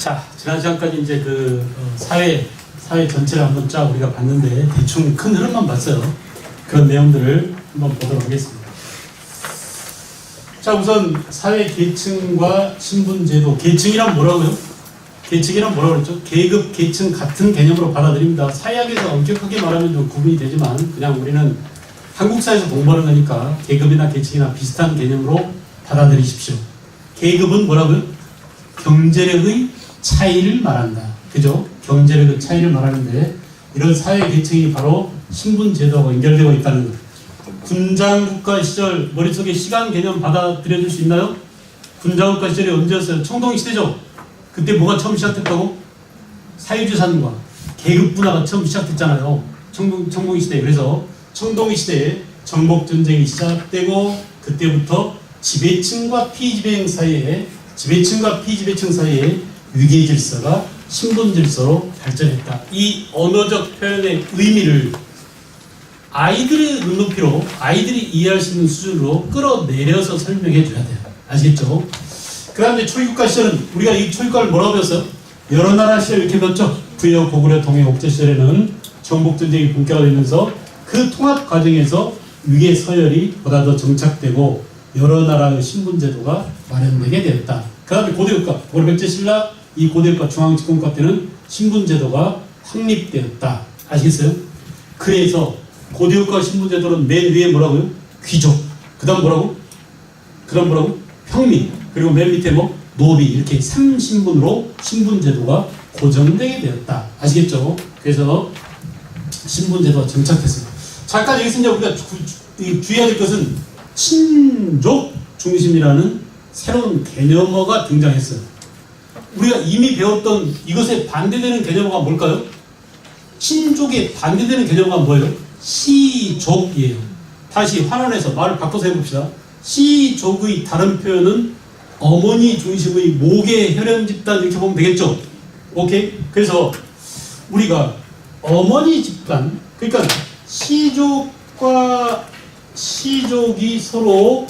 자, 지난 시간까지 이제 사회 전체를 한번 쫙 우리가 봤는데 대충 큰 흐름만 봤어요. 그런 내용들을 한번 보도록 하겠습니다. 자, 우선 사회 계층과 신분제도. 계층이란 뭐라고요? 계층이란 뭐라고 그랬죠? 계급, 계층 같은 개념으로 받아들입니다. 사회학에서 엄격하게 말하면 좀 구분이 되지만 그냥 우리는 한국 사회에서 공부하는 거니까 계급이나 계층이나 비슷한 개념으로 받아들이십시오. 계급은 뭐라고요? 경제력의 차이를 말한다. 그죠? 경제력의 차이를 말하는데 이런 사회 계층이 바로 신분제도와 연결되어 있다는 것. 군장국가 시절 머릿속에 시간 개념 받아들여줄 수 있나요? 군장국가 시절이 언제였어요? 청동시대죠? 그때 뭐가 처음 시작됐다고? 사유재산과 계급분화가 처음 시작됐잖아요. 청동시대. 그래서 청동시대에 정복전쟁이 시작되고 그때부터 지배층과 피지배층 사이에 위계질서가 신분질서로 발전했다. 이 언어적 표현의 의미를 아이들의 눈높이로 아이들이 이해할 수 있는 수준으로 끌어내려서 설명해 줘야 돼요. 아시겠죠? 그 다음에 초유국가 시절은 우리가 이 초유국가를 뭐라고 배웠어요? 여러 나라 시절 이렇게 배웠죠? 부여, 고구려, 동해, 옥제 시절에는 정복전쟁이 본격화되면서 그 통합 과정에서 위계 서열이 보다 더 정착되고 여러 나라의 신분제도가 마련되게 되었다. 그 다음에 고대국가, 고려백제신라 이 고대국가 중앙집권국가 때는 신분제도가 확립되었다. 아시겠어요? 그래서 고대국가 신분제도는 맨 위에 뭐라고요? 귀족. 그 다음 뭐라고? 평민. 그리고 맨 밑에 노비. 이렇게 3신분으로 신분제도가 고정되게 되었다. 아시겠죠? 그래서 신분제도가 정착했습니다. 잠깐 여기서 이제 우리가 주의해야 될 것은 친족 중심이라는 새로운 개념어가 등장했어요. 우리가 이미 배웠던 이것에 반대되는 개념어가 뭘까요? 친족에 반대되는 개념어가 뭐예요? 시족이에요. 다시 환원해서 말을 바꿔서 해봅시다. 시족의 다른 표현은 어머니 중심의 모계 혈연 집단 이렇게 보면 되겠죠? 오케이? 그래서 우리가 어머니 집단, 그러니까 시족과 시족이 서로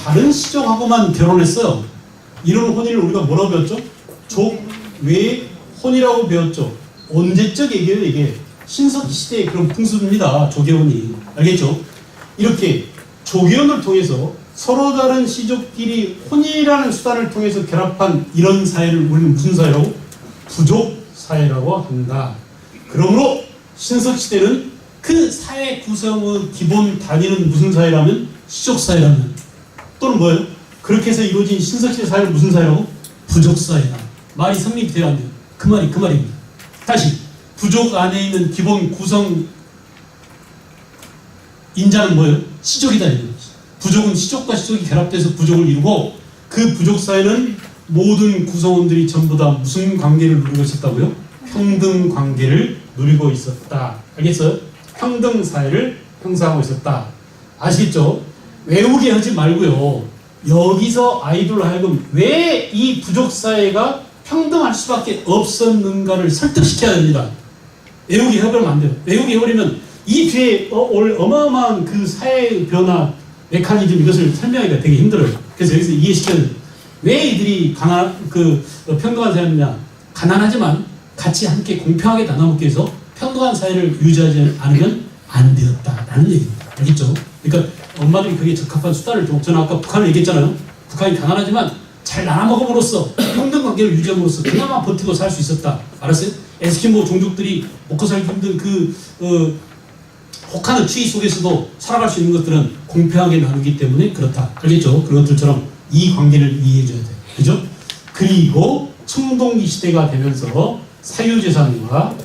다른 시족하고만 결혼했어요. 이런 혼인을 우리가 뭐라고 배웠죠? 족외혼이라고 배웠죠. 언제적 얘기예요, 이게? 신석기 시대의 그런 풍습입니다. 조계혼이. 알겠죠? 이렇게 조계혼을 통해서 서로 다른 시족끼리 혼인이라는 수단을 통해서 결합한 이런 사회를 우리는 무슨 사회라고? 부족 사회라고 한다. 그러므로 신석기 시대는 그 사회 구성의 기본 단위는 무슨 사회라면? 시족 사회라면. 또는 뭐예요? 그렇게 해서 이루어진 신석시대 사회는 무슨 사회라고? 부족 사회다. 말이 성립이 돼야 안 돼요. 그 말입니다. 다시 부족 안에 있는 기본 구성 인자는 뭐예요? 시족이다. 부족은 시족과 시족이 결합돼서 부족을 이루고 그 부족 사회는 모든 구성원들이 전부 다 무슨 관계를 누리고 있었다고요? 평등 관계를 누리고 있었다. 알겠어요? 평등 사회를 형성하고 있었다. 아시겠죠? 외우게 하지 말고요. 여기서 아이들로 하여금 왜 이 부족 사회가 평등할 수밖에 없었는가를 설득시켜야 됩니다. 외우게 해버리면 안 돼요. 외우게 해버리면 이 뒤에 올 어마어마한 그 사회 변화 메커니즘 이것을 설명하기가 되게 힘들어요. 그래서 여기서 이해시켜야 돼요. 왜 이들이 평등한 사회냐? 가난하지만 같이 함께 공평하게 나눠먹기 위해서 평등한 사회를 유지하지 않으면 안 되었다라는 얘기입니다. 알겠죠? 그러니까 엄마들이 그게 적합한 수단을 좀, 저는 아까 북한을 얘기했잖아요. 북한이 가난하지만 잘 나눠먹음으로써 평등 관계를 유지함으로써 그나마 버티고 살 수 있었다. 알았어요? 에스키모 종족들이 먹고 살기 힘든 혹하는 추위 속에서도 살아갈 수 있는 것들은 공평하게 나누기 때문에 그렇다. 알겠죠? 그런 것들처럼 이 관계를 이해해줘야 돼요. 그죠? 그리고 청동기 시대가 되면서 사유재산과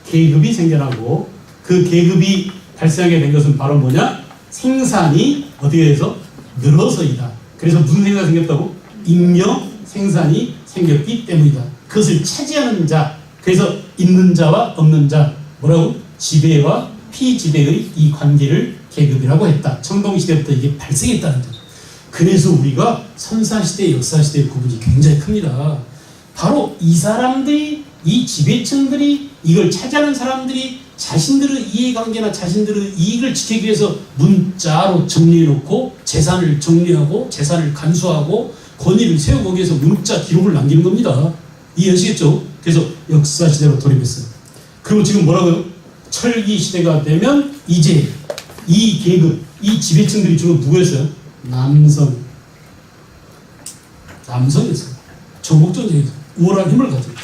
계급이 생겨나고 그 계급이 발생하게 된 것은 바로 뭐냐? 생산이 어디에 해서 늘어서이다. 그래서 무슨 생산이 생겼다고? 잉여 생산이 생겼기 때문이다. 그것을 차지하는 자, 그래서 있는 자와 없는 자, 뭐라고? 지배와 피지배의 이 관계를 계급이라고 했다. 청동시대부터 이게 발생했다는 거죠. 그래서 우리가 선사시대, 역사시대의 구분이 굉장히 큽니다. 바로 이 사람들이, 이 지배층들이, 이걸 차지하는 사람들이 자신들의 이해관계나 자신들의 이익을 지키기 위해서 문자로 정리해놓고 재산을 정리하고 재산을 간수하고 권위를 세우고 거기에서 문자 기록을 남기는 겁니다. 이해하시겠죠? 그래서 역사 시대로 돌입했어요. 그리고 지금 뭐라고요? 철기 시대가 되면 이제 이 계급, 이 지배층들이 주로 누구였어요? 남성이었어요. 전국전쟁에서 우월한 힘을 가지고.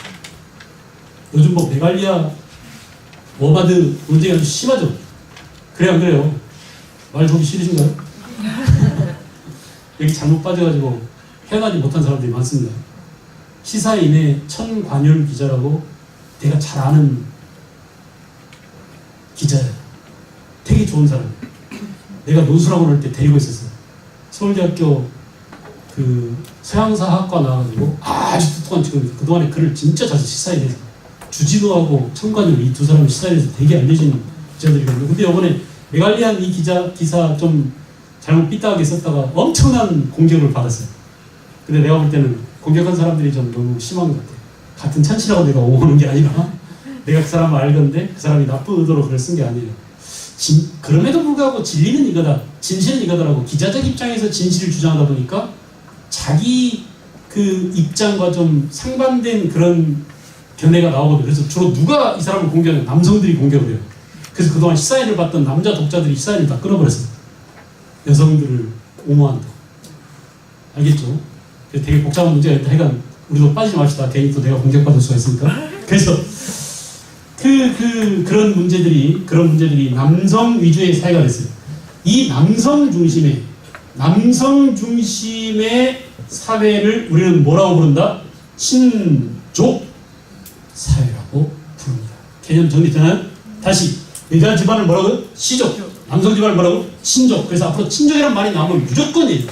요즘 뭐 메갈리아 워바드 논쟁이 아주 심하죠? 그래 안 그래요? 말 보기 싫으신가요? 여기 잘못 빠져가지고 헤어나지 못한 사람들이 많습니다. 시사인의 천관율 기자라고 내가 잘 아는 기자예요. 되게 좋은 사람이에요. 내가 논술학원 할 때 데리고 있었어요. 서울대학교 그 서양사학과 나와가지고 아주 똑똑한 친구입니다. 그동안에 글을 진짜 잘 시사인에서 주진우하고 천관율 이 두 사람이 시사인에서 되게 알려진 기자들이거든요. 근데 이번에 메갈리안 이 기사 좀 잘못 삐딱하게 썼다가 엄청난 공격을 받았어요. 근데 내가 볼 때는 공격한 사람들이 좀 너무 심한 것 같아요. 같은 찬씨라고 내가 옹호하는 게 아니라 내가 그 사람을 알건데 그 사람이 나쁜 의도로 글을 쓴 게 아니에요. 그럼에도 불구하고 진리는 이거다, 진실은 이거다라고 기자적 입장에서 진실을 주장하다 보니까 자기 그 입장과 좀 상반된 그런 견해가 나오거든요. 그래서 주로 누가 이 사람을 공격해요? 남성들이 공격을 해요. 그래서 그동안 시사인을 봤던 남자 독자들이 시사인을 다 끊어버렸어요. 여성들을 옹호한다. 알겠죠? 그래서 되게 복잡한 문제가 있다. 하여간 우리도 빠지지 맙시다. 괜히 또 내가 공격받을 수가 있으니까. 그래서 그런 문제들이 남성 위주의 사회가 됐어요. 이 남성 중심의 사회를 우리는 뭐라고 부른다? 신족 사회라고 부릅니다. 개념 정리되나요? 다시 여자 집안을 뭐라고요? 시족. 남성 집안을 뭐라고? 친족. 그래서 앞으로 친족이라는 말이 나오면 무조건이에요.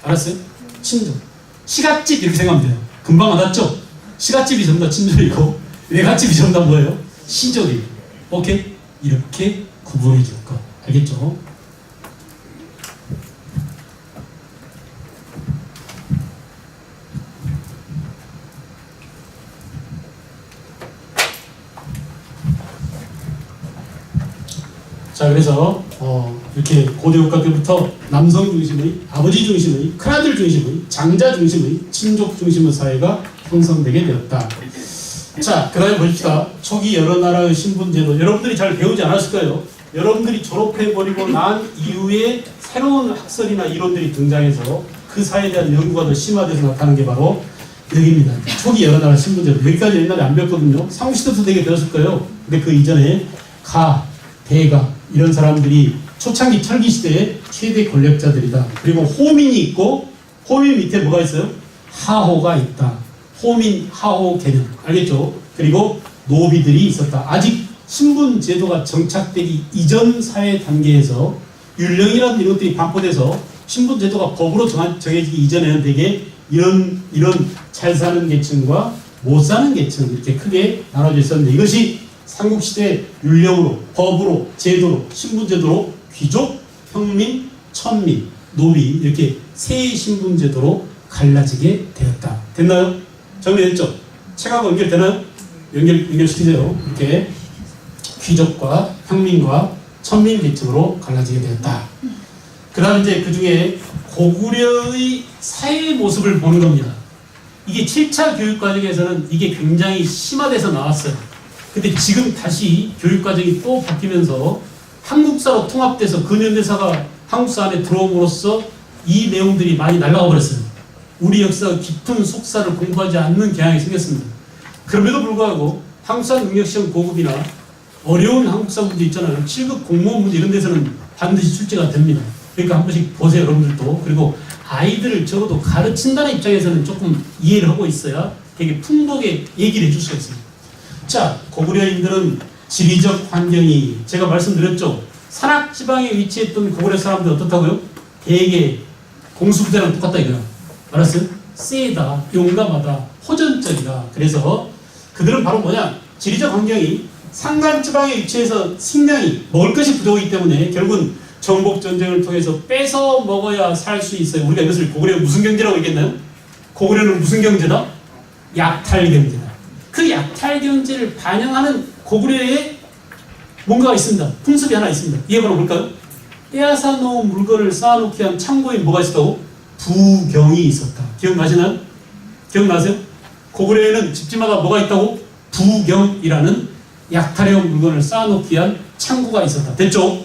알았어요? 친족. 시갓집 이렇게 생각하면 돼요. 금방 알았죠? 시갓집이 전부 다 친족이고 외갓집이 전부 다 뭐예요? 시족이에요. 오케이? 이렇게 구분해 줄 거. 알겠죠? 자, 그래서 이렇게 고대국가 때부터 남성 중심의, 아버지 중심의, 큰아들 중심의, 장자 중심의, 친족 중심의 사회가 형성되게 되었다. 자, 그 다음에 보십시다. 초기 여러 나라의 신분제도, 여러분들이 잘 배우지 않았을 거예요. 여러분들이 졸업해버리고 난 이후에 새로운 학설이나 이론들이 등장해서 그 사회에 대한 연구가 더 심화돼서 나타나는 게 바로 여기입니다. 초기 여러 나라 신분제도. 여기까지 옛날에 안 배웠거든요. 삼국시대도 되게 배웠을 거예요. 근데 그 이전에 대가 이런 사람들이 초창기 철기 시대의 최대 권력자들이다. 그리고 호민이 있고 호민 밑에 뭐가 있어요? 하호가 있다. 호민, 하호 개념. 알겠죠? 그리고 노비들이 있었다. 아직 신분 제도가 정착되기 이전 사회 단계에서 율령이라는 이런 것들이 반포돼서 신분 제도가 법으로 정해지기 이전에는 되게 이런 잘 사는 계층과 못 사는 계층 이렇게 크게 나눠져 있었는데 이것이 삼국시대 율령으로, 법으로, 제도로, 신분제도로 귀족, 평민, 천민, 노비 이렇게 세 신분제도로 갈라지게 되었다. 됐나요? 정리됐죠? 책하고 연결되나요? 연결시키세요. 이렇게 귀족과 평민과 천민 계층으로 갈라지게 되었다. 그 다음 이제 그 중에 고구려의 사회 모습을 보는 겁니다. 이게 7차 교육과정에서는 이게 굉장히 심화돼서 나왔어요. 근데 지금 다시 교육과정이 또 바뀌면서 한국사로 통합돼서 근현대사가 한국사 안에 들어옴으로써 이 내용들이 많이 날아가 버렸어요. 우리 역사 깊은 속사를 공부하지 않는 경향이 생겼습니다. 그럼에도 불구하고 한국사 능력시험 고급이나 어려운 한국사 문제 있잖아요. 7급 공무원 문제 이런 데서는 반드시 출제가 됩니다. 그러니까 한 번씩 보세요, 여러분들도. 그리고 아이들을 적어도 가르친다는 입장에서는 조금 이해를 하고 있어야 되게 풍부하게 얘기를 해줄 수가 있습니다. 자, 고구려인들은 지리적 환경이 제가 말씀드렸죠. 산악지방에 위치했던 고구려 사람들 어떻다고요? 대개 공수부대랑 똑같다 이거야. 알았어요? 세다, 용감하다, 호전적이다. 그래서 그들은 바로 뭐냐? 지리적 환경이 산간지방에 위치해서 식량이 먹을 것이 부족하기 때문에 결국은 정복전쟁을 통해서 뺏어 먹어야 살 수 있어요. 우리가 이것을 고구려 무슨 경제라고 얘기했나요? 고구려는 무슨 경제다? 약탈 경제다. 그 약탈 경제를 반영하는 고구려에 뭔가가 있습니다. 풍습이 하나 있습니다. 이게 바로 뭘까요? 빼앗아 놓은 물건을 쌓아놓기 위한 창고에 뭐가 있었다고? 부경이 있었다. 기억나시나요? 기억나세요? 고구려에는 집집마다 뭐가 있다고? 부경이라는 약탈해온 물건을 쌓아놓기 위한 창고가 있었다. 됐죠?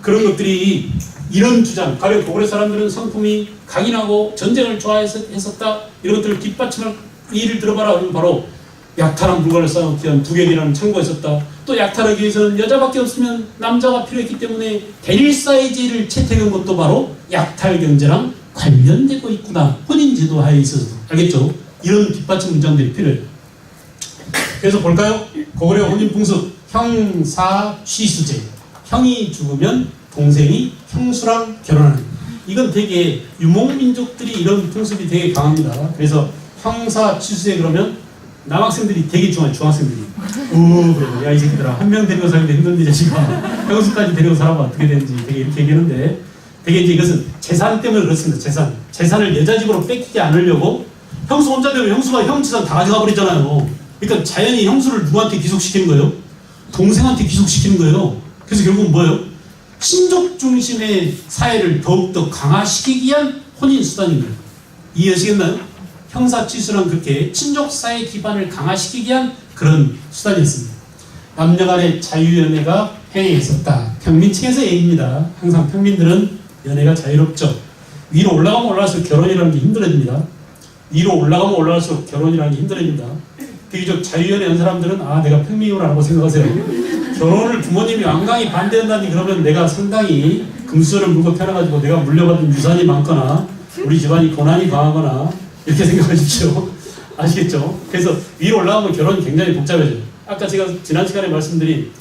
그런 것들이 이런 주장, 가령 고구려 사람들은 성품이 강인하고 전쟁을 좋아했었다. 이런 것들을 뒷받침할 예를 들어봐라. 그러면 바로 약탈한 물건을 쌓아놓기 위한 부경이라는 창고가 있었다. 또 약탈하기 위해서는 여자밖에 없으면 남자가 필요했기 때문에 대릴사회제를 채택한 것도 바로 약탈 경제랑 관련되고 있구나. 혼인제도 하에 있어서. 알겠죠? 이런 뒷받침 문장들이 필요해요. 그래서 볼까요? 고구려 혼인풍습 형사취수제. 형이 죽으면 동생이 형수랑 결혼하는. 이건 되게 유목민족들이 이런 풍습이 되게 강합니다. 그래서 형사취수제 그러면 남학생들이 되게 좋아해. 중학생들이. 그래. 야, 이 새끼들아. 한 명 데리고 살는데 힘든데 자식아. 형수까지 데리고 살아봐. 어떻게 되는지 되게 이렇게 얘기하는데, 되게 이제 이것은 재산 때문에 그렇습니다. 재산을 여자 집으로 뺏기지 않으려고. 형수 혼자 되면 형수가 형 재산 다 가져가 버리잖아요. 그러니까 자연히 형수를 누구한테 귀속시키는 거예요? 동생한테 귀속시키는 거예요. 그래서 결국은 뭐예요? 친족 중심의 사회를 더욱더 강화시키기 위한 혼인 수단인 거예요. 이해하시겠나요? 형사취수란 그렇게 친족 사회 기반을 강화시키기 위한 그런 수단이었습니다. 남녀 간의 자유연애가 행해있었다. 평민층에서 얘기입니다. 항상 평민들은 연애가 자유롭죠. 위로 올라가면 올라갈수록 결혼이라는 게 힘들어집니다. 위로 올라가면 올라갈수록 결혼이라는 게 힘들어집니다. 비교적 자유연애 한 사람들은 내가 평민이라고 생각하세요. 결혼을 부모님이 완강히 반대한다니 그러면 내가 상당히 금수저를 물고 태어나가지고 내가 물려받은 유산이 많거나 우리 집안이 고난이 강하거나 이렇게 생각하십시오. 아시겠죠? 그래서 위로 올라가면 결혼이 굉장히 복잡해져요. 아까 제가 지난 시간에 말씀드린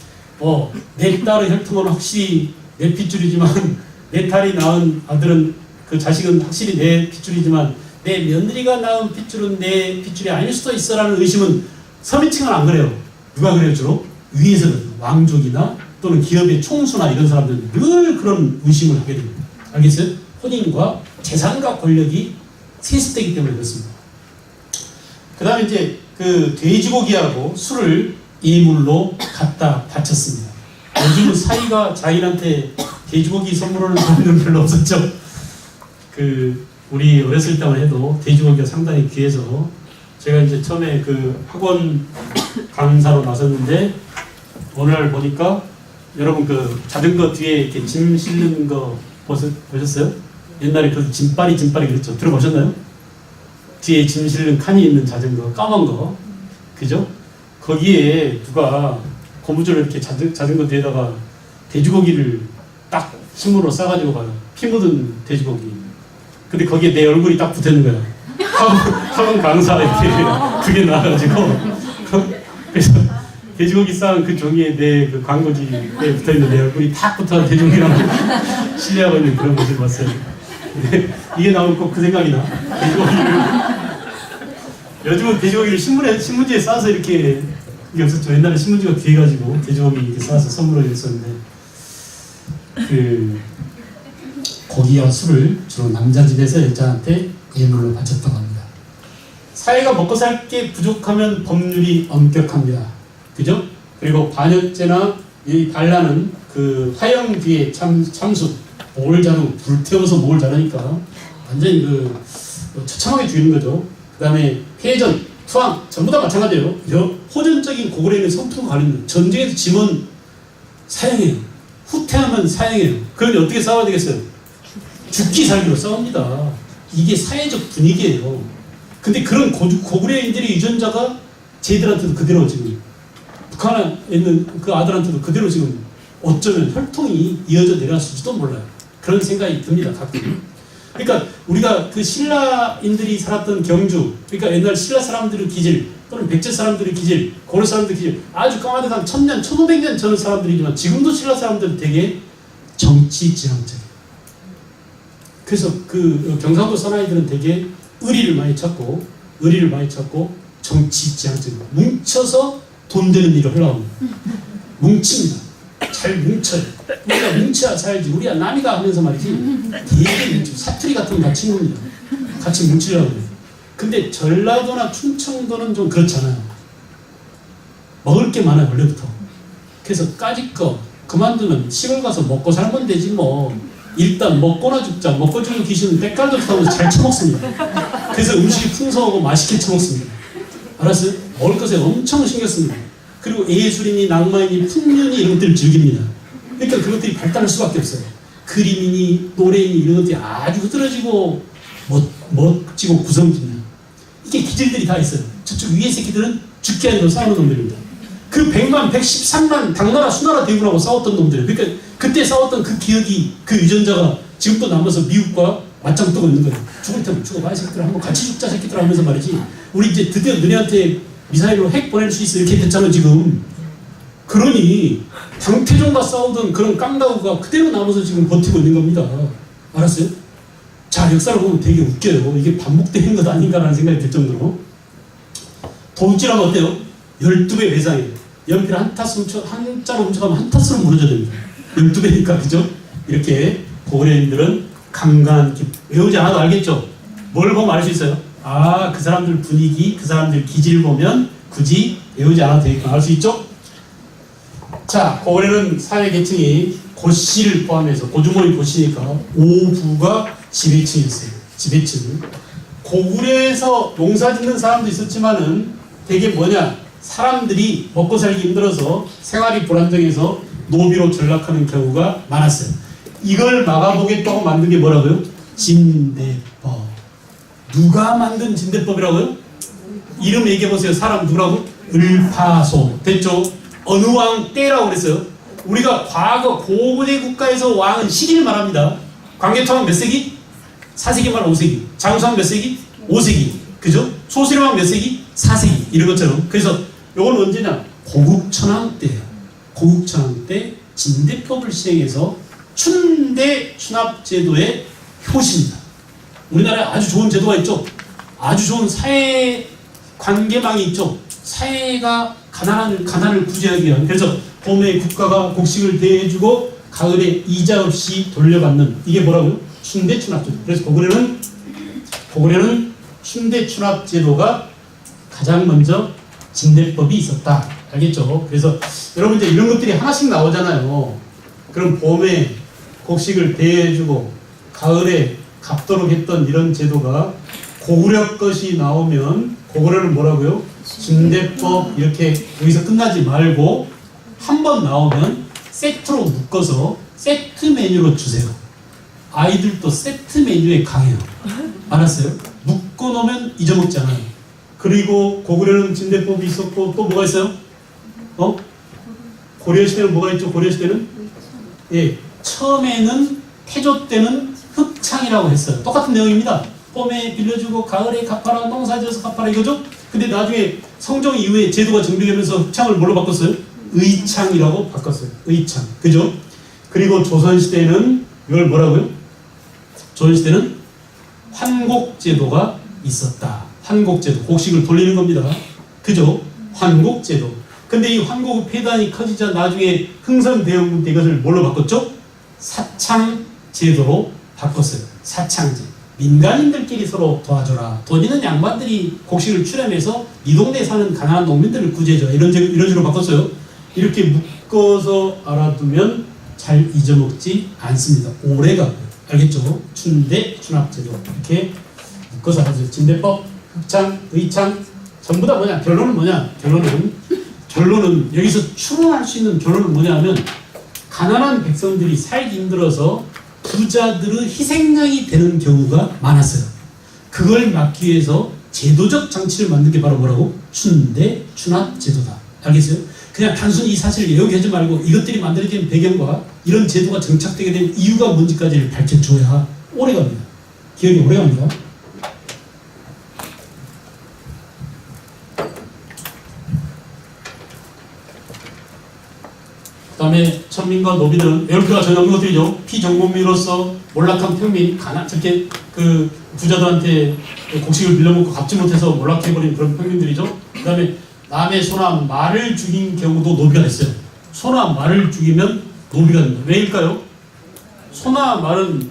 내 딸의 혈통은 확실히 내 핏줄이지만 내 딸이 낳은 아들은 그 자식은 확실히 내 핏줄이지만 내 며느리가 낳은 핏줄은 내 핏줄이 아닐 수도 있어라는 의심은 서민층은 안 그래요. 누가 그래요 주로? 위에서는 왕족이나 또는 기업의 총수나 이런 사람들은 늘 그런 의심을 하게 됩니다. 알겠어요? 혼인과 재산과 권력이 세습되기 때문에 그렇습니다. 그 다음에 이제 그 돼지고기하고 술을 예물로 갖다 바쳤습니다. 요즘은 사이가 자기한테 돼지고기 선물하는 사람들은 별로 없었죠. 우리 어렸을 때만 해도 돼지고기가 상당히 귀해서 제가 이제 처음에 그 학원 강사로 나섰는데 어느 날 보니까 여러분 그 자전거 뒤에 이렇게 짐 실는 거 보셨어요? 옛날에 그 짐바리 그랬죠. 들어보셨나요? 뒤에 짐 실는 칸이 있는 자전거, 까만 거. 그죠? 거기에 누가 고무줄을 이렇게 자전거 뒤에다가 돼지고기를 딱 심으로 싸가지고 가요. 피 묻은 돼지고기. 근데 거기에 내 얼굴이 딱 붙어있는 거야. 학원 강사 이렇게 그게 나와가지고. 그래서 돼지고기 싸은 그 종이에 내 그 광고지에 붙어있는 내 얼굴이 탁 붙어 돼지고기라고 신뢰하고 있는 그런 모습을 봤어요. 근데 이게 나오면 꼭 그 생각이 나. 돼지고기를. 요즘은 돼지고기를 신문지에 싸서 이렇게 이게 없었죠. 옛날에 신문지가 귀해가지고 돼지고기 이렇게 싸서 선물로 했었는데 고기와 술을 주로 남자 집에서 여자한테 예물로 바쳤다고 합니다. 사회가 먹고 살 게 부족하면 법률이 엄격합니다. 그죠? 그리고 반역죄나 이 반란은 그 화형 뒤에 참수, 목을 자르고 불태워서 목을 자르니까 완전히 처참하게 죽이는 거죠. 그 다음에 폐전, 투항 전부 다 마찬가지예요. 호전적인 고구려인의 성품과 관련된 전쟁에서 짐은 사형해요. 후퇴하면 사형해요. 그러니 어떻게 싸워야 되겠어요? 죽기 살기로 싸웁니다. 이게 사회적 분위기예요. 근데 그런 고구려인들의 유전자가 쟤들한테도 그대로 지금 북한에 있는 그 아들한테도 그대로 지금 어쩌면 혈통이 이어져 내려왔을지도 몰라요. 그런 생각이 듭니다. 가끔. 그러니까 우리가 그 신라인들이 살았던 경주, 그러니까 옛날 신라 사람들의 기질 또는 백제 사람들의 기질, 고려 사람들의 기질 아주 까마득한 1000년, 1500년 전 사람들이지만 지금도 신라 사람들은 되게 정치지향적이에요. 그래서 그 경상도 사나이들은 되게 의리를 많이 찾고 정치지향적이고 뭉쳐서 돈 되는 일을 하려고 합니다. 뭉칩니다. 잘 뭉쳐요. 우리가 뭉쳐야 살지. 우리가 남이가 하면서 말이지. 되게 뭉치고 사투리 같은 거 같이 뭉칩니다. 같이 뭉치려고 해요. 근데 전라도나 충청도는 좀 그렇잖아요. 먹을 게 많아요 원래부터. 그래서 까짓 거 그만두면 시골 가서 먹고 살면 되지 뭐. 일단 먹거나 죽자. 먹고 죽는 귀신은 때깔도 타면서 잘 처먹습니다. 그래서 음식이 풍성하고 맛있게 처먹습니다. 알았어요? 먹을 것에 엄청 신경 씁니다. 그리고 예술이니 낭만이니 풍륜이 이런 것들을 즐깁니다. 그러니까 그것들이 발달할 수밖에 없어요. 그림이니 노래이니 이런 것들이 아주 흐드러지고 멋지고 구성집니다. 이게 기질들이 다 있어요. 저쪽 위에 새끼들은 죽게 하려고 싸우는 놈들입니다. 그 100만, 113만 당나라, 수나라 대군하고 싸웠던 놈들이에요. 그러니까 그때 싸웠던 그 기억이, 그 유전자가 지금도 남아서 미국과 맞짱 뜨고 있는 거예요. 죽을 테면 죽어봐, 이 새끼들. 한번 같이 죽자, 새끼들 하면서 말이지. 우리 이제 드디어 너네한테 미사일로 핵 보낼 수 있어. 이렇게 됐잖아, 지금. 그러니 당태종과 싸우던 그런 깡다구가 그대로 남아서 지금 버티고 있는 겁니다. 알았어요? 자, 역사를 보면 되게 웃겨요. 이게 반복되는 것 아닌가라는 생각이 들 정도로. 도둑질하면 어때요? 12배 배상이에요. 연필 한자로 훔쳐가면 한 탓으로 무너져야 됩니다. 12배니까, 그죠? 이렇게 고려인들은 강간, 외우지 않아도 알겠죠? 뭘 보면 알 수 있어요? 아, 그 사람들 분위기, 그 사람들 기질 보면 굳이 외우지 않아도 되겠구나 알 수 있죠? 자, 고구려는 사회 계층이 고씨를 포함해서 고주머니 고씨니까 5부가 지배층이었어요. 지배층. 고구려에서 농사 짓는 사람도 있었지만은 되게 뭐냐, 사람들이 먹고 살기 힘들어서 생활이 불안정해서 노비로 전락하는 경우가 많았어요. 이걸 막아보겠다고 만든 게 뭐라고요? 진대법. 누가 만든 진대법이라고요? 이름 얘기해보세요. 사람 누구라고? 을파소. 됐죠? 어느 왕 때라고 그랬어요? 우리가 과거 고구려 국가에서 왕은 시기를 말합니다. 광개토왕 몇 세기? 4세기 말 5세기. 장수왕 몇 세기? 5세기. 그죠? 소수령왕 몇 세기? 4세기. 이런 것처럼. 그래서 요건 언제냐? 고국천왕 때예요. 고국천왕 때 진대법을 시행해서 춘대 춘합제도의 효시입니다. 우리나라에 아주 좋은 제도가 있죠. 아주 좋은 사회 관계망이 있죠. 사회가 가난을 구제하기 위한. 그래서 봄에 국가가 곡식을 대해주고 가을에 이자 없이 돌려받는, 이게 뭐라고요? 춘대춘합제도. 그래서 고구려는 춘대춘합제도가 가장 먼저 진대법이 있었다. 알겠죠? 그래서 여러분 이제 이런 것들이 하나씩 나오잖아요. 그럼 봄에 곡식을 대해주고 가을에 갚도록 했던 이런 제도가 고구려 것이 나오면 고구려는 뭐라고요? 진대법. 이렇게 여기서 끝나지 말고 한 번 나오면 세트로 묶어서 세트 메뉴로 주세요. 아이들도 세트 메뉴에 강해요. 알았어요? 묶어 놓으면 잊어먹지 않아요. 그리고 고구려는 진대법이 있었고 또 뭐가 있어요? 고려 시대는 뭐가 있죠? 고려 시대는? 예, 처음에는 태조 때는 흑창이라고 했어요. 똑같은 내용입니다. 봄에 빌려주고 가을에 갚아라, 농사지어서 갚아라 이거죠? 근데 나중에 성종 이후에 제도가 정비되면서 흑창을 뭘로 바꿨어요? 의창이라고 바꿨어요. 의창. 그죠? 그리고 조선시대는 이걸 뭐라고요? 조선시대는 환곡제도가 있었다. 환곡제도. 곡식을 돌리는 겁니다. 그죠? 환곡제도. 근데 이 환곡의 폐단이 커지자 나중에 흥선대원군 때 이것을 뭘로 바꿨죠? 사창제도로 바꿨어요. 사창제. 민간인들끼리 서로 도와줘라. 돈 있는 양반들이 곡식을 출하면서 이 동네에 사는 가난한 농민들을 구제해줘. 이런 식으로 바꿨어요. 이렇게 묶어서 알아두면 잘 잊어먹지 않습니다. 오래가고요. 알겠죠? 춘대, 춘합제도. 이렇게 묶어서 알아두세요. 진대법, 흑창, 의창. 전부 다 뭐냐? 결론은 뭐냐? 결론은 여기서 추론할 수 있는 결론은 뭐냐 하면 가난한 백성들이 살기 힘들어서 부자들의 희생양이 되는 경우가 많았어요. 그걸 막기 위해서 제도적 장치를 만든 게 바로 뭐라고? 춘대, 춘합제도다. 알겠어요? 그냥 단순히 이 사실을 외우게 하지 말고 이것들이 만들어진 배경과 이런 제도가 정착되게 된 이유가 뭔지까지를 밝혀줘야 오래갑니다. 기억이 오래갑니다. 그 다음에 천민과 노비들은 외울 필요가 전혀 없는 것들이죠. 피정복민으로서 몰락한 평민, 저렇게 그 부자들한테 곡식을 빌려먹고 갚지 못해서 몰락해버린 그런 평민들이죠. 그 다음에 남의 소나 말을 죽인 경우도 노비가 됐어요. 소나 말을 죽이면 노비가 됩니다. 왜일까요? 소나 말은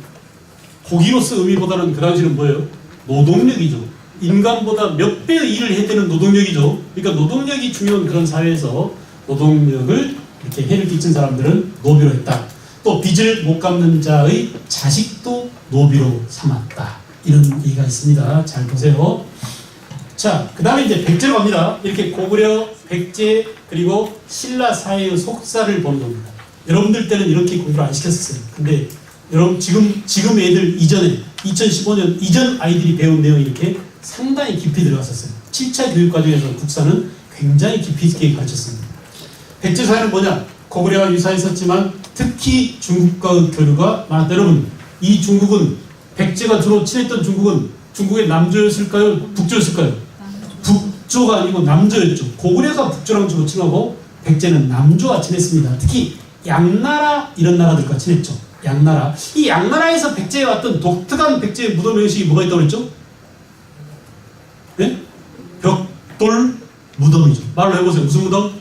고기로서 의미보다는 그 당시는 뭐예요? 노동력이죠. 인간보다 몇 배의 일을 해대는 노동력이죠. 그러니까 노동력이 중요한 그런 사회에서 노동력을 이렇게 해를 끼친 사람들은 노비로 했다. 또 빚을 못 갚는 자의 자식도 노비로 삼았다. 이런 얘기가 있습니다. 잘 보세요. 자, 그 다음에 이제 백제로 갑니다. 이렇게 고구려, 백제, 그리고 신라 사회의 속사를 보는 겁니다. 여러분들 때는 이렇게 공부를 안 시켰었어요. 근데 여러분 지금 애들 이전에 2015년 이전 아이들이 배운 내용이 이렇게 상당히 깊이 들어갔었어요. 7차 교육과정에서 국사는 굉장히 깊이 있게 가르쳤습니다. 백제 사회는 뭐냐? 고구려와 유사했었지만 특히 중국과의 교류가 많았다. 여러분, 이 중국은 백제가 주로 친했던 중국은 중국의 남조였을까요? 북조였을까요? 북조가 아니고 남조였죠. 고구려가 북조랑 주로 친하고 백제는 남조와 친했습니다. 특히 양나라 이런 나라들과 친했죠. 양나라. 이 양나라에서 백제에 왔던 독특한 백제의 무덤 형식이 뭐가 있다고 그랬죠? 네? 벽돌 무덤이죠. 말로 해보세요. 무슨 무덤?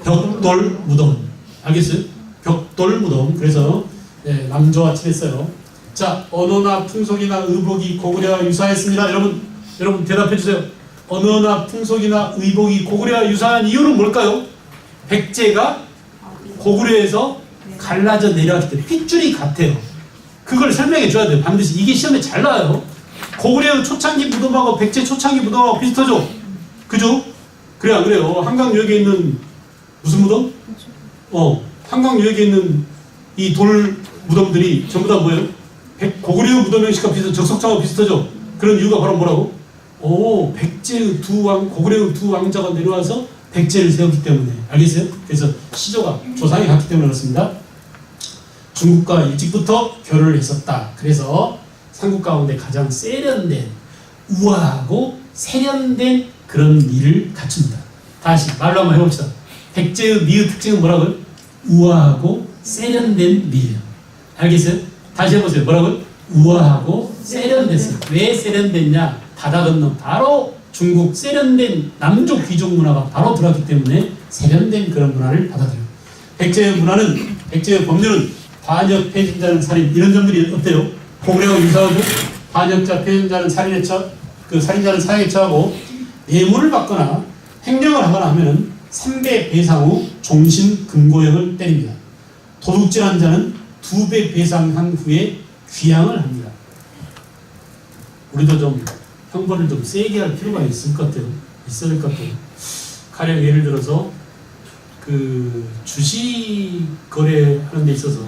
벽돌 무덤. 알겠어요? 벽돌 무덤. 그래서 네, 남조와 친했어요. 자, 언어나 풍속이나 의복이 고구려와 유사했습니다. 여러분 대답해 주세요. 언어나 풍속이나 의복이 고구려와 유사한 이유는 뭘까요? 백제가 고구려에서 갈라져 내려왔기 때문에 핏줄이 같아요. 그걸 설명해 줘야 돼요. 반드시. 이게 시험에 잘 나와요. 고구려 초창기 무덤하고 백제 초창기 무덤하고 비슷하죠? 그죠? 그래 안 그래요? 한강유역에 있는 무슨 무덤? 한강유역에 있는 이 돌 무덤들이 전부 다 뭐예요? 고구려 무덤 형식과 비슷한 적석창하고 비슷하죠? 그런 이유가 바로 뭐라고? 백제의 고구려의 두 왕자가 내려와서 백제를 세웠기 때문에. 알겠어요? 그래서 시조가 조상이 같기 때문에 그렇습니다. 중국과 일찍부터 교류를 했었다. 그래서 삼국 가운데 가장 세련된, 우아하고 세련된 그런 미를 갖춥니다. 다시 말로 한번 해봅시다. 백제의 미의 특징은 뭐라고요? 우아하고 세련된 미예요. 알겠어요? 다시 해보세요. 뭐라고요? 우아하고 세련됐어요. 왜 세련됐냐? 바다 건너 바로 중국 세련된 남쪽 귀족 문화가 바로 들어왔기 때문에 세련된 그런 문화를 받아들여요. 백제의 문화는, 백제의 법률은 반역, 폐진자는 살인, 이런 점들이 어때요? 고구려와 유사하죠? 반역자, 폐진자는 살인에 살인자는 사형에 처하고 뇌물을 받거나 횡령을 하거나 하면은 3배 배상 후 종신 금고형을 때립니다. 도둑질한 자는 2배 배상한 후에 귀양을 합니다. 우리도 좀 형벌을 좀 세게 할 필요가 있을 것 같아요. 있어야 될 것 같아요. 가령 예를 들어서 그 주식 거래하는 데 있어서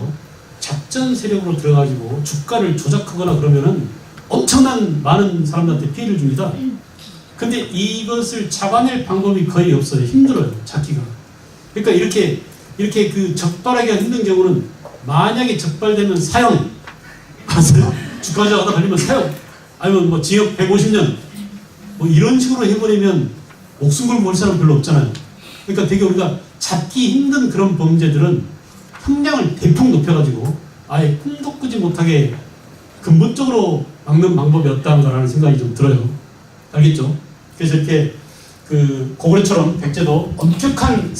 작전 세력으로 들어가지고 주가를 조작하거나 그러면은 엄청난 많은 사람들한테 피해를 줍니다. 근데 이것을 잡아낼 방법이 거의 없어요. 힘들어요. 잡기가. 그러니까 이렇게 그 적발하기가 힘든 경우는 만약에 적발되면 사형. 아세요? 주가 조작하다 걸리면 사형. 아니면 뭐 징역 150년. 뭐 이런 식으로 해버리면 목숨 걸고 볼 사람 별로 없잖아요. 그러니까 되게 우리가 잡기 힘든 그런 범죄들은 형량을 대폭 높여가지고 아예 꿈도 꾸지 못하게 근본적으로 막는 방법이 없다는 생각이 좀 들어요. 알겠죠? 그래서 이렇게 그 고구려처럼 백제도 엄격한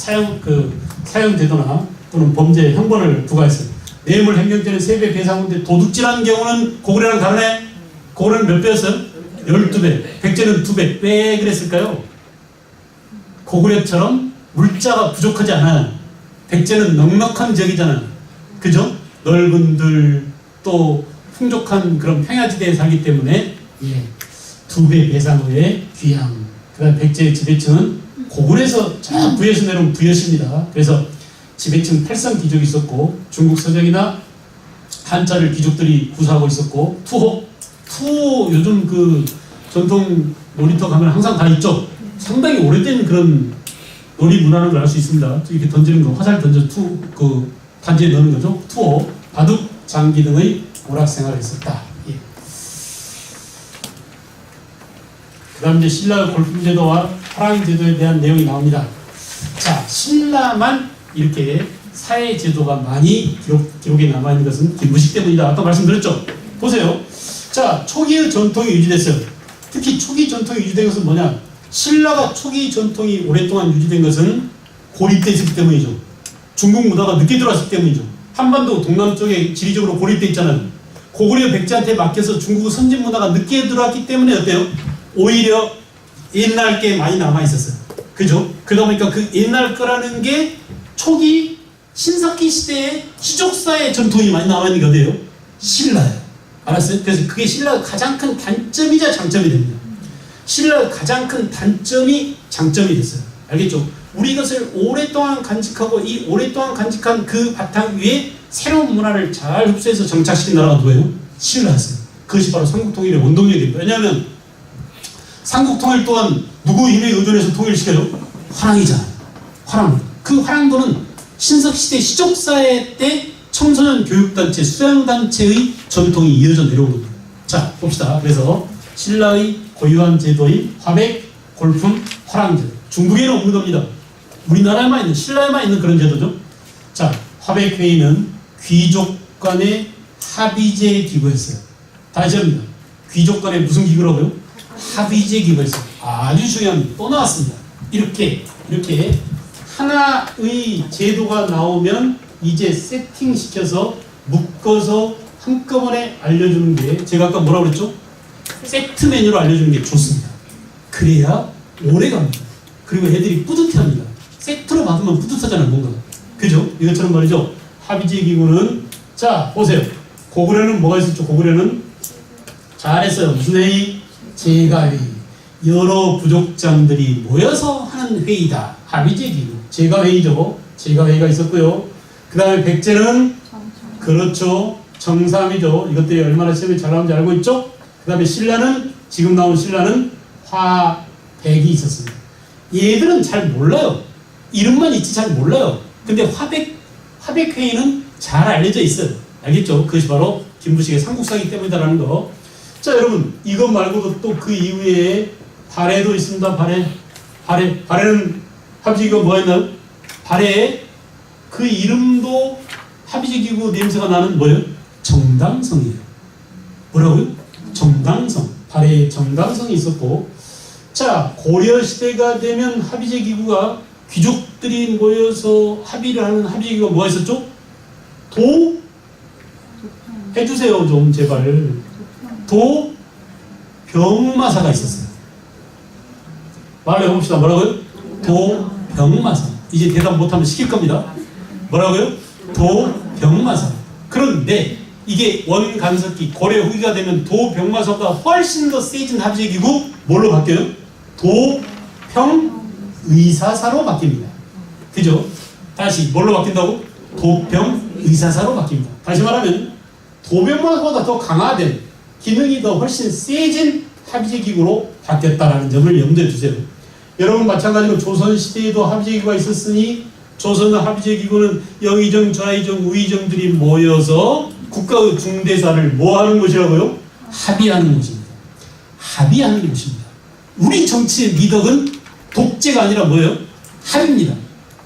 사형제도나 또는 범죄 형벌을 부과했어요. 뇌물 횡령죄는 3배 배상인데 도둑질하는 경우는 고구려랑 다르네? 고구려는 몇 배였어요? 12배. 백제는 2배. 왜 그랬을까요? 고구려처럼 물자가 부족하지 않아요. 백제는 넉넉한 지역이잖아요. 그죠? 넓은 들, 또 풍족한 그런 평야지대에 살기 때문에 2배 배상 후에 귀양. 그 다음 백제의 지배층은 고구려에서 쫙 부여에서 내려온 부여시입니다. 그래서 지배층 8성 귀족이 있었고 중국 서적이나 한자를 귀족들이 구사하고 있었고 투호 요즘 그 전통 놀이터 가면 항상 다 있죠. 상당히 오래된 그런 놀이 문화라는 걸 알 수 있습니다. 이렇게 던지는 거, 화살 던져 그 단지에 넣는 거죠. 투호, 바둑, 장기 등의 오락 생활을 했었다. 예. 그 다음 이제 신라의 골품제도와 화랑제도에 대한 내용이 나옵니다. 자, 신라만 이렇게 사회제도가 많이 기록에 남아있는 것은 김무식 때문이다. 아까 말씀드렸죠? 보세요. 자, 초기의 전통이 유지됐어요. 특히 초기 전통이 유지된 것은 뭐냐? 신라가 초기 전통이 오랫동안 유지된 것은 고립되어 있기 때문이죠. 중국 문화가 늦게 들어왔기 때문이죠. 한반도 동남쪽에 지리적으로 고립되어 있잖아요. 고구려 백제한테 맡겨서 중국 선진 문화가 늦게 들어왔기 때문에 어때요? 오히려 옛날 게 많이 남아있었어요. 그죠? 그러다 보니까 그 옛날 거라는 게 초기 신석기 시대에 시족사의 전통이 많이 남아있는 게 어디예요? 신라예요. 알았어요? 그래서 그게 신라의 가장 큰 단점이자 장점이 됩니다. 신라의 가장 큰 단점이 장점이 됐어요. 알겠죠? 우리 이것을 오랫동안 간직하고 이 오랫동안 간직한 그 바탕 위에 새로운 문화를 잘 흡수해서 정착시킨 나라가 누구예요? 신라였어요. 그것이 바로 삼국통일의 원동력이 됩니다. 왜냐하면 삼국통일 또한 누구 힘에 의존해서 통일시켜요? 화랑이잖아요. 화랑. 그 화랑도는 신석시대 시족사회 때 청소년 교육단체, 수양단체의 전통이 이어져 내려오는 겁니다. 자, 봅시다. 그래서 신라의 고유한 제도인 화백, 골품, 화랑제도. 중국에는 없는 겁니다. 우리나라에만 있는, 신라에만 있는 그런 제도죠. 자, 화백회의는 귀족 간의 합의제 기구였어요. 다시 합니다. 귀족 간의 무슨 기구라고요? 합의제 기구였어요. 아주 중요합니다. 또 나왔습니다. 이렇게 하나의 제도가 나오면 이제 세팅시켜서 묶어서 한꺼번에 알려주는 게 제가 아까 뭐라고 그랬죠? 세트 메뉴로 알려주는 게 좋습니다. 그래야 오래 갑니다. 그리고 애들이 뿌듯해합니다. 세트로 받으면 뿌듯하잖아요, 뭔가. 그죠? 이것처럼 말이죠. 합의제 기구는 자 보세요. 고구려는 뭐가 있었죠? 고구려는 잘했어요. 무슨 회의? 제가회의. 여러 부족장들이 모여서 하는 회의다. 합의제 기구. 제가회의죠. 제가회의가 있었고요. 그 다음에 백제는 그렇죠. 정삼이죠. 이것들이 얼마나 시험에 잘 나오는지 알고 있죠? 그 다음에 신라는 지금 나온 신라는 화백이 있었습니다. 얘들은 잘 몰라요. 이름만 있지 잘 몰라요. 근데 화백회의는 잘 알려져 있어요. 알겠죠? 그것이 바로 김부식의 삼국사이기 때문이다라는 거. 자, 여러분 이것 말고도 또 그 이후에 발해도 있습니다. 발해는 합의제기가 뭐가 있나요? 발해 그 이름도 합의제기구 냄새가 나는 뭐예요? 정당성이에요. 뭐라고요? 정당성. 발해에 정당성이 있었고, 자 고려시대가 되면 합의제기구가 귀족들이 모여서 합의를 하는 합의제기구가 뭐가 있었죠? 해주세요 좀 제발. 도병마사가 있었어요. 말을 해봅시다. 뭐라고요? 도병마사. 이제 대답 못하면 시킬 겁니다. 뭐라고요? 도병마사. 그런데 이게 원간석기 고려 후기가 되면 도병마사보다 훨씬 더 세진 합의제기구 뭘로 바뀌어요? 도평의사사로 바뀝니다. 그죠? 다시 뭘로 바뀐다고? 도평의사사로 바뀝니다. 다시 말하면 도병마사보다 더 강화된 기능이 더 훨씬 세진 합의제기구로 바뀌었다는 점을 염두에 두세요. 여러분 마찬가지로 조선시대에도 합의제기구가 있었으니 조선의 합의제기구는 영의정, 좌의정, 우의정들이 모여서 국가의 중대사를 뭐하는 것이라고요? 합의하는 것입니다. 합의하는 것입니다. 우리 정치의 미덕은 독재가 아니라 뭐예요? 합의입니다.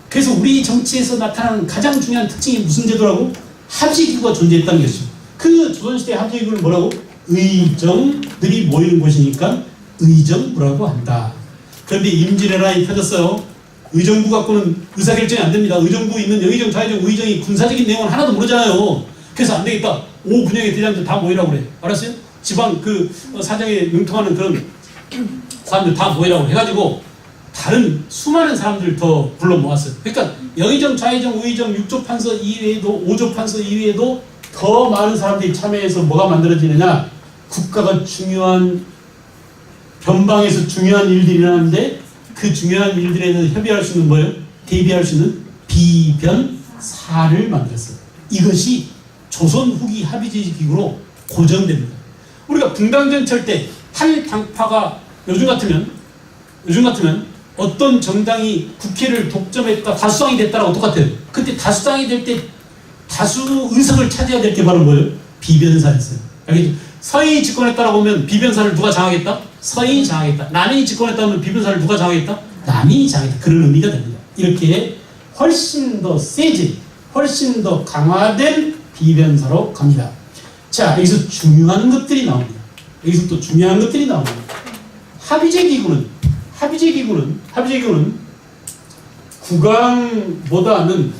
그래서 우리 정치에서 나타나는 가장 중요한 특징이 무슨 제도라고? 합의제기구가 존재했다는 것이죠. 그 조선시대 합의제기구는 뭐라고? 의정들이 모이는 곳이니까 의정부라고 한다. 그런데 임진왜란이 펴졌어요. 의정부 갖고는 의사결정이 안 됩니다. 의정부 있는 영의정, 좌의정, 우의정이 군사적인 내용은 하나도 모르잖아요. 그래서 안 되겠다. 5군영의 대장들 다 모이라고 그래. 알았어요? 지방 그 사정에 능통하는 그런 사람들 다 모이라고 해가지고 다른 수많은 사람들 더 불러 모았어요. 그러니까 영의정, 좌의정, 우의정, 6조 판서 이외에도 5조 판서 이외에도 더 많은 사람들이 참여해서 뭐가 만들어지느냐? 국가가 중요한 변방에서 중요한 일들이 일어나는데 그 중요한 일들에 대해서 협의할 수 있는 뭐예요? 대비할 수 있는 비변사를 만들었어요. 이것이 조선 후기 합의제기구로 고정됩니다. 우리가 분당전철 때 탈당파가 요즘 같으면 어떤 정당이 국회를 독점했다 다수당이 됐다라고 똑같아요. 그때 다수당이 될 때 다수 의석을 차지해야 될 게 바로 뭐예요? 비변사였어요. 알겠죠? 서인이 집권했다라고 하면 비변사를 누가 장악했다? 서인이 장악했다. 남인이 집권했다 하면 비변사를 누가 장악했다? 남인이 장악했다. 그런 의미가 됩니다. 이렇게 훨씬 더 세진, 훨씬 더 강화된 비변사로 갑니다. 자, 여기서 중요한 것들이 나옵니다. 여기서 또 중요한 것들이 나옵니다. 합의제기구는 국왕보다는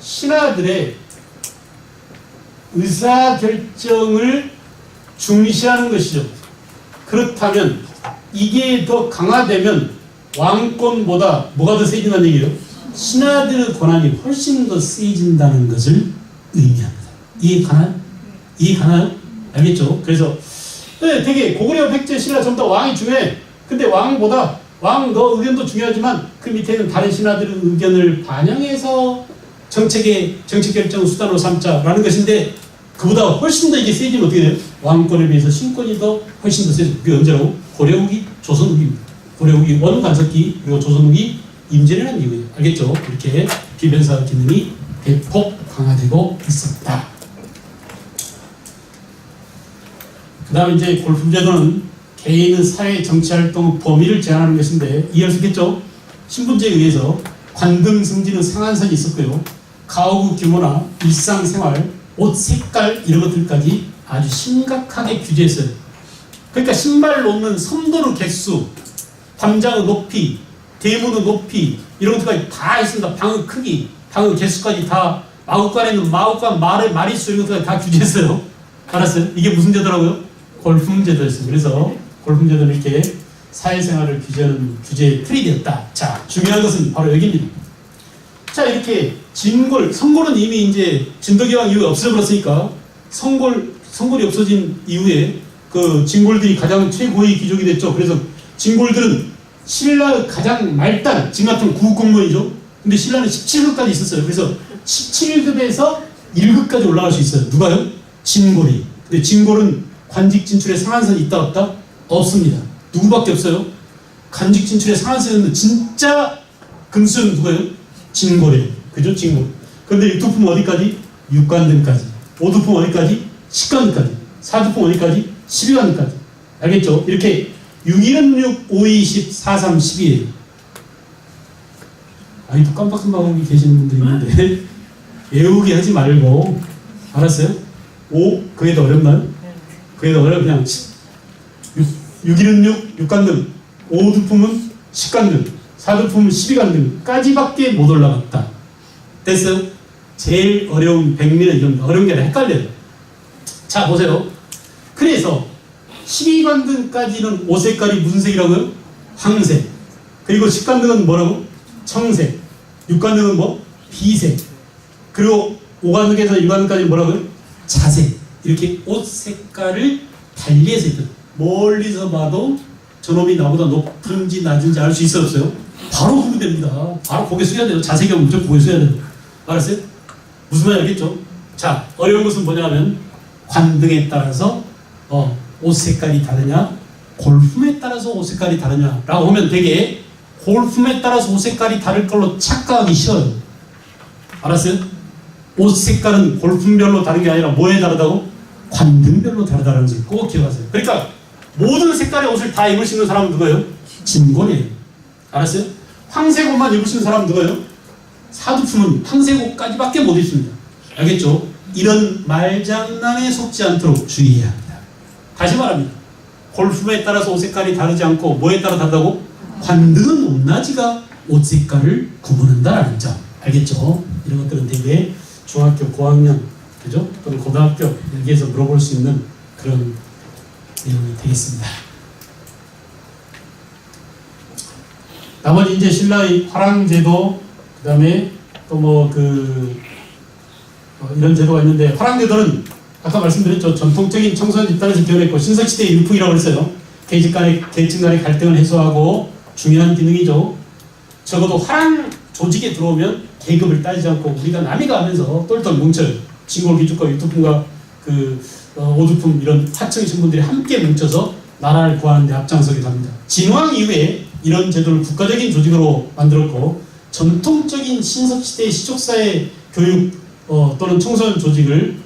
신하들의 의사결정을 중시하는 것이죠. 그렇다면 이게 더 강화되면 왕권보다 뭐가 더 세진다는 얘기예요? 신하들의 권한이 훨씬 더 세진다는 것을 의미합니다. 이해 가나요? 이해 가나요? 알겠죠? 그래서 네, 되게 고구려, 백제, 신라 전부 다 왕이 중요해. 근데 왕보다 왕 너 의견도 중요하지만 그 밑에는 다른 신하들의 의견을 반영해서 정책 결정 수단으로 삼자라는 것인데 그보다 훨씬 더 이게 세지면 어떻게 돼요? 왕권에 비해서 신권이 더 훨씬 더 세죠. 그게 언제라고? 고려 후기, 조선 후기입니다. 고려 후기 원간석기 그리고 조선 후기 임진왜란 이후에 알겠죠? 이렇게 비변사 기능이 대폭 강화되고 있었다. 그 다음에 이제 골품제도는 개인의 사회 정치활동 범위를 제한하는 것인데 이해할 수 있겠죠? 신분제에 의해서 관등 승진의 상한선이 있었고요. 가구 규모나 일상생활, 옷 색깔 이런 것들까지 아주 심각하게 규제했어요. 그러니까 신발 놓는 섬도의 개수, 담장의 높이, 대문의 높이 이런 것까지 다 있습니다. 방의 크기, 방의 개수까지 다 마구간에는 마구간, 말의 마리수 이런 것까지 다 규제했어요. 알았어요? 이게 무슨 제도라고요? 골품제도였어요. 그래서 골품제도는 이렇게 사회생활을 규제하는 규제의 틀이 되었다. 자, 중요한 것은 바로 여기입니다. 자, 이렇게 진골, 성골은 이미 이제 진덕기왕 이후에 없어져버렸으니까 성골이 없어진 이후에 그 진골들이 가장 최고의 귀족이 됐죠. 그래서 진골들은 신라의 가장 말단, 지금 같은 9급 공무원이죠. 근데 신라는 17급까지 있었어요. 그래서 17급에서 1급까지 올라갈 수 있어요. 누가요? 진골이. 근데 진골은 관직 진출에 상한선이 있다 없다? 없습니다. 누구밖에 없어요? 관직 진출에 상한선은 진짜 금수는 누구예요? 진골이에요. 그죠? 진골. 그런데 6두품 어디까지? 6관등까지. 5두품 어디까지? 10관등까지. 4두품 어디까지? 12관등까지. 알겠죠? 이렇게 6, 1은 6, 5, 2, 10, 4, 3, 12예요. 아직도 깜빡깜빡하고 계시는 분들이 있는데 외우기 하지 말고 알았어요? 5? 그게 더 어렵나요? 그게 더 어려워. 그냥 6, 1은 6, 6관등. 5두품은 10관등. 4두품은 12관등까지밖에 못 올라갔다. 됐어요? 제일 어려운 백미는 이런 어려운 게 아니라 헷갈려요. 자, 보세요. 그래서 12관등까지는 옷색깔이 무슨 색이라고요? 황색. 그리고 10관등은 뭐라고? 청색. 6관등은 뭐? 비색. 그리고 5관등에서 1관등까지는 뭐라고요? 자색. 이렇게 옷 색깔을 달리해서 있거든. 멀리서 봐도 저놈이 나보다 높은지 낮은지 알 수 있어요, 없어요? 바로 구분됩니다. 바로 고개 숙여야 돼요. 자세히 하면 무조건 고개 숙여야 돼요. 알았어요? 무슨 말인지 알겠죠? 자, 어려운 것은 뭐냐면 관등에 따라서 옷 색깔이 다르냐, 골품에 따라서 옷 색깔이 다르냐라고 하면 되게 골품에 따라서 옷 색깔이 다를 걸로 착각하기 쉬워요. 알았어요? 옷 색깔은 골품별로 다른 게 아니라 뭐에 다르다고? 관등별로 다르다는 것을 꼭 기억하세요. 그러니까 모든 색깔의 옷을 다 입을 수 있는 사람은 누구예요? 진골이에요. 알았어요? 황색 옷만 입을 수 있는 사람은 누구예요? 사두품은 황색 옷까지밖에 못 입습니다. 알겠죠? 이런 말장난에 속지 않도록 주의해야 합니다. 다시 말합니다. 골품에 따라서 옷 색깔이 다르지 않고 뭐에 따라 다르다고? 관등은 높낮이가 옷 색깔을 구분한다라는 점. 알겠죠? 이런 것들은 되게 중학교 고학년, 그죠? 또는 고등학교 여기에서 물어볼 수 있는 그런 내용이 되겠습니다. 나머지 이제 신라의 화랑제도, 그 다음에 또 이런 제도가 있는데, 화랑제도는 아까 말씀드렸죠. 전통적인 청소년 집단에서 기원했고 신석시대의 일풍이라고 했어요. 계층 간의 갈등을 해소하고 중요한 기능이죠. 적어도 화랑 조직에 들어오면 계급을 따지지 않고 우리가 남이가 하면서 똘똘 뭉쳐요. 진골, 기축과 유투품과 오두품 이런 하층 신분들이 함께 뭉쳐서 나라를 구하는 데 앞장서기도 합니다. 진왕 이후에 이런 제도를 국가적인 조직으로 만들었고, 전통적인 신석시대의 시족사회 교육 또는 청소년 조직을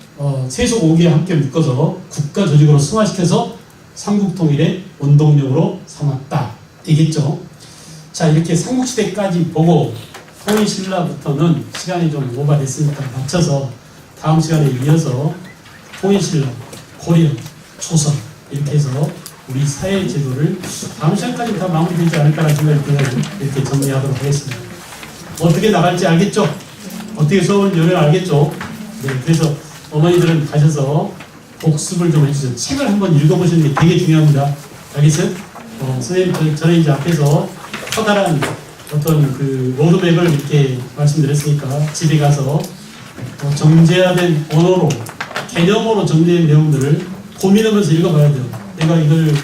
세속 5개와 함께 묶어서 국가 조직으로 승화시켜서 삼국통일의 원동력으로 삼았다. 되겠죠? 자, 이렇게 삼국시대까지 보고 통일신라부터는 시간이 좀 오버됐으니까 맞춰서 다음 시간에 이어서 통일신라, 고려, 조선 이렇게 해서 우리 사회 제도를 다음 시간까지 다 마무리되지 않을까라는 생각이 들어서 이렇게 정리하도록 하겠습니다. 어떻게 나갈지 알겠죠? 어떻게 수업을 열면 알겠죠? 네, 그래서 어머니들은 가셔서 복습을 좀 해주세요. 책을 한번 읽어보시는 게 되게 중요합니다. 알겠어요? 선생님, 저는 이제 앞에서 커다란 어떤 그 로드맵을 이렇게 말씀드렸으니까 집에 가서 정제화된 언어로 개념으로 정리된 내용들을 고민하면서 읽어봐야 돼요. 내가 이걸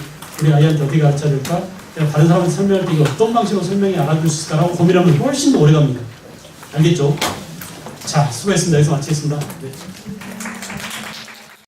우리 아이한테 어떻게 가르쳐야 될까? 내가 다른 사람한테 설명할 때 이거 어떤 방식으로 설명이 알아줄 수 있을까라고 고민하면 훨씬 더 오래 갑니다. 알겠죠? 자, 수고했습니다. 여기서 마치겠습니다. 네.